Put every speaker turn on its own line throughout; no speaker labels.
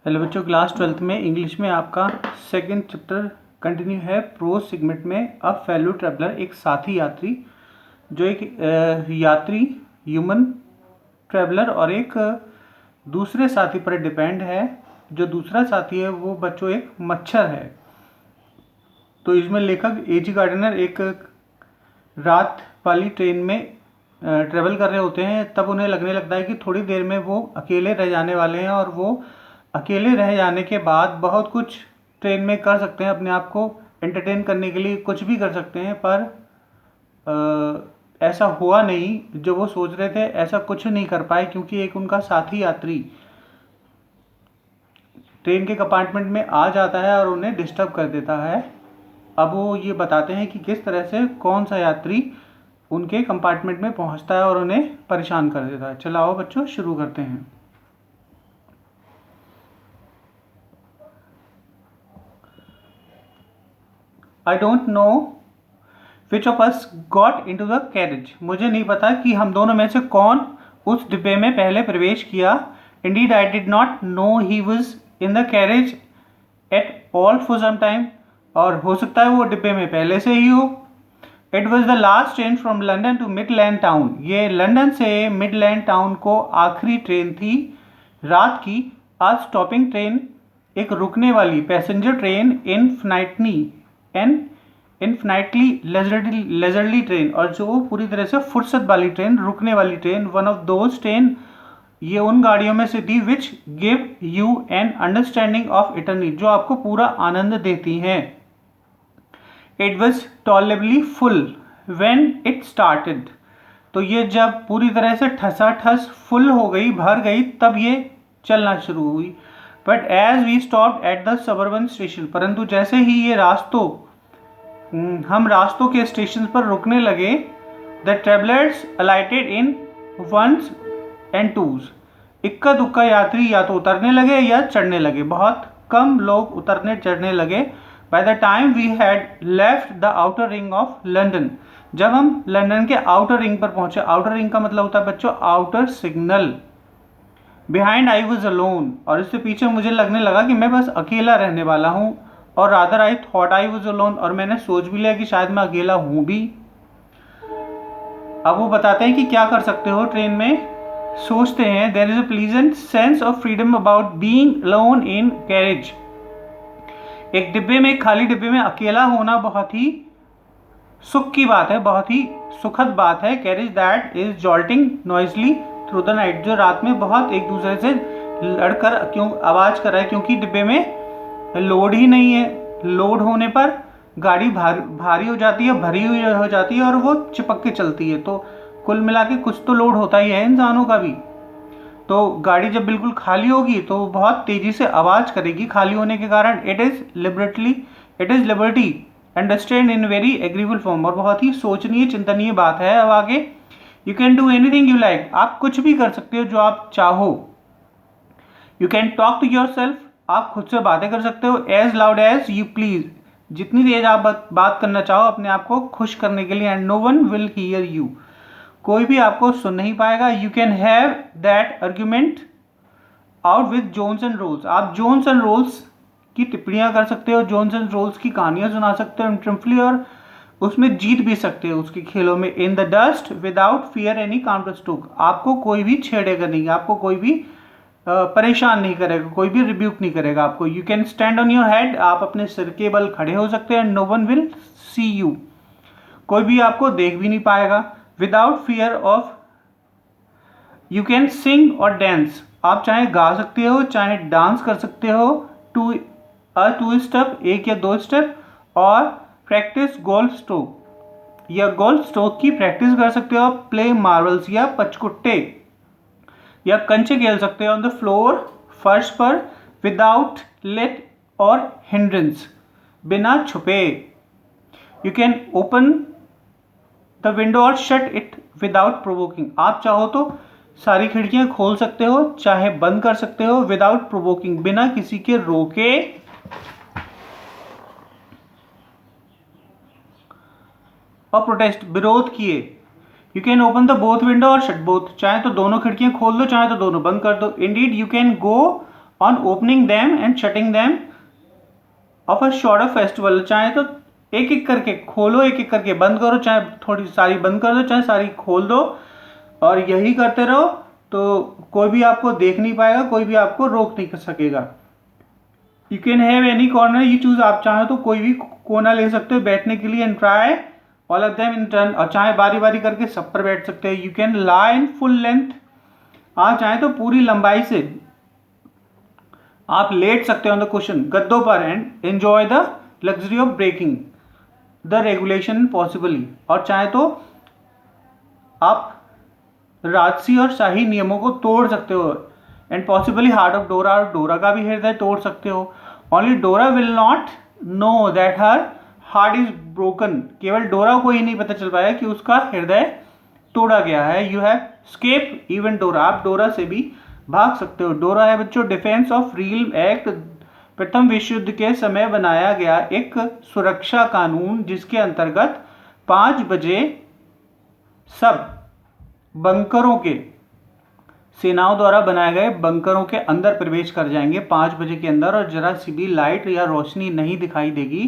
Hello बच्चों, class 12th में English में आपका सेकंड चैप्टर कंटिन्यू है। प्रोज सेगमेंट में अ फेलो ट्रैवलर, एक साथी यात्री, जो एक यात्री ह्यूमन ट्रैवलर और एक दूसरे साथी पर डिपेंड है। जो दूसरा साथी है वो बच्चों एक मच्छर है। तो इसमें लेखक एजी गार्डनर एक रात वाली ट्रेन में ट्रेवल कर रहे होते हैं। तब उन्हें लगने लगता है कि थोड़ी देर में वो अकेले रह जाने वाले हैं और वो अकेले रह जाने के बाद बहुत कुछ ट्रेन में कर सकते हैं, अपने आप को एंटरटेन करने के लिए कुछ भी कर सकते हैं। पर ऐसा हुआ नहीं जो वो सोच रहे थे, ऐसा कुछ नहीं कर पाए क्योंकि एक उनका साथी यात्री ट्रेन के कंपार्टमेंट में आ जाता है और उन्हें डिस्टर्ब कर देता है। अब वो ये बताते हैं कि किस तरह से कौन सा यात्री उनके कंपार्टमेंट में पहुंचता है और उन्हें परेशान कर देता है। चलो आओ बच्चों, शुरू करते हैं। I don't know which of us got into the carriage. मुझे नहीं पता कि हम दोनों में से कौन उस डिब्बे में पहले प्रवेश किया। Indeed I did not know he was in the carriage at all for some time. और हो सकता है वो डिब्बे में पहले से ही हो। It was the last train from London to Midland town. ये लंदन से मिडलैंड टाउन को आखिरी ट्रेन थी रात की। आज स्टॉपिंग ट्रेन, एक रुकने वाली passenger train, infinitely leisurely train, और जो पूरी तरह से फुर्सत वाली ट्रेन, रुकने वाली train, one of those train, ये उन गाड़ियों में से थी which give you an understanding of eternity, जो आपको पूरा आनंद देती हैं। It was tolerably full when it started. तो ये जब पूरी तरह से ठसाठस फुल हो गई, भर गई, तब ये चलना शुरू हुई। But as we stopped at the suburban station, परंतु जैसे ही ये हम रास्तों के स्टेशन पर रुकने लगे, the travellers alighted in ones and twos. इक्का दुक्का यात्री या तो उतरने लगे या चढ़ने लगे। बहुत कम लोग उतरने चढ़ने लगे। By the time we had left the outer ring of London, जब हम लंदन के आउटर रिंग पर पहुंचे। आउटर रिंग का मतलब होता है बच्चों outer signal. Behind I was alone, और इससे पीछे मुझे लगने लगा कि मैं बस अकेला रहने वाला हूँ। और rather I thought I was alone, और मैंने सोच भी लिया कि शायद मैं अकेला हूँ भी। अब वो बताते हैं कि क्या कर सकते हो ट्रेन में। सोचते हैं, there is a pleasant sense of freedom about being alone in carriage. एक डिब्बे में, खाली डिब्बे में अकेला होना बहुत ही सुख की बात है, बहुत ही सुखद बात है। Carriage that is jolting noisily through the night, जो रात में बहुत एक दूसरे से लड़कर क्यों आवाज कर रहा है, क्योंकि डिब्बे में लोड ही नहीं है। लोड होने पर गाड़ी भारी हो जाती है, भरी हुई हो जाती है और वो चिपक के चलती है। तो कुल मिला के कुछ तो लोड होता ही है इंसानों का भी। तो गाड़ी जब बिल्कुल खाली होगी तो बहुत तेजी से आवाज करेगी। खाली होने के कारण it is liberty understand in very agreeable form, और बहुत ही सोचनीय चिंतनीय बात है। अब आगे, you can do anything you like, आप कुछ भी कर सकते हो जो आप चाहो। You can talk to yourself, आप खुद से बातें कर सकते हो। As loud as you please, जितनी तेज आप बात करना चाहो अपने आप को खुश करने के लिए। And no one will hear you, कोई भी आपको सुन नहीं पाएगा। You can have that argument out with Jones and Rolls, आप जोन्स एंड रोल्स की टिप्पणियां कर सकते हो, जोन्स एंड रोल्स की कहानियां सुना सकते हो ट्रिम्फली, और उसमें जीत भी सकते हो उसके खेलों में। In the dust without fear any counter stroke, आपको कोई भी छेड़ेगा नहीं, आपको कोई भी परेशान नहीं करेगा, कोई भी रिब्यूक नहीं करेगा आपको। You can stand on your head, आप अपने सिर के बल खड़े हो सकते हैं। No one will see you, कोई भी आपको देख भी नहीं पाएगा। Without fear of, you can sing or dance, आप चाहे गा सकते हो चाहे डांस कर सकते हो। टू स्टेप, एक या दो स्टेप, और प्रैक्टिस गोल्फ स्ट्रोक, या गोल्फ स्ट्रोक की प्रैक्टिस कर सकते हो। प्ले मार्बल्स, या पचकुट्टे या कंचे खेल सकते हो ऑन द फ्लोर, फर्श पर, विदाउट लेट और हिंड्रेंस, बिना छुपे। You can open the window और शट इट विदाउट प्रोवोकिंग, आप चाहो तो सारी खिड़कियां खोल सकते हो चाहे बंद कर सकते हो। विदाउट प्रोवोकिंग, बिना किसी के रोके और प्रोटेस्ट, विरोध किए। You can open the both window और शट बोथ, चाहे तो दोनों खिड़कियां खोल दो चाहे तो दोनों बंद कर दो। Indeed you can go on opening them and shutting them of a short of festival. चाहे तो एक एक करके खोलो, एक एक करके बंद करो, चाहे थोड़ी सारी बंद कर दो, चाहे सारी खोल दो, और यही करते रहो तो कोई भी आपको देख नहीं पाएगा, कोई भी आपको रोक नहीं कर सकेगा। You can have any corner, ये चूज आप चाहे तो कोई भी कोना ले सकते हो बैठने के लिए, and try all of them in turn, और चाहे बारी बारी करके सब पर बैठ सकते हैं। You can lie in full length, आप चाहे तो पूरी लंबाई से आप लेट सकते हो ऑन द कुशन गद्दों पर, and enjoy the luxury of breaking the regulation possibly, और चाहे तो आप राजसी और शाही नियमों को तोड़ सकते हो, एंड पॉसिबली हार्ट ऑफ डोरा, और डोरा का भी हृदय तोड़ सकते हो। ओनली डोरा will not know that her heart is broken, केवल डोरा को ही नहीं पता चल पाया कि उसका हृदय तोड़ा गया है। यू हैव स्केप इवन डोरा, आप डोरा से भी भाग सकते हो। डोरा है बच्चों डिफेंस ऑफ रियल एक्ट, प्रथम विश्व युद्ध के समय बनाया गया एक सुरक्षा कानून जिसके अंतर्गत 5 बजे सब बंकरों के, सेनाओं द्वारा बनाए गए बंकरों के अंदर प्रवेश कर जाएंगे 5 बजे के अंदर, और जरा सी भी लाइट या रोशनी नहीं दिखाई देगी,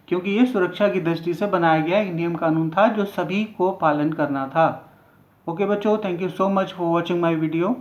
क्योंकि ये सुरक्षा की दृष्टि से बनाया गया एक नियम कानून था जो सभी को पालन करना था। ओके बच्चों, thank you so much for watching my video.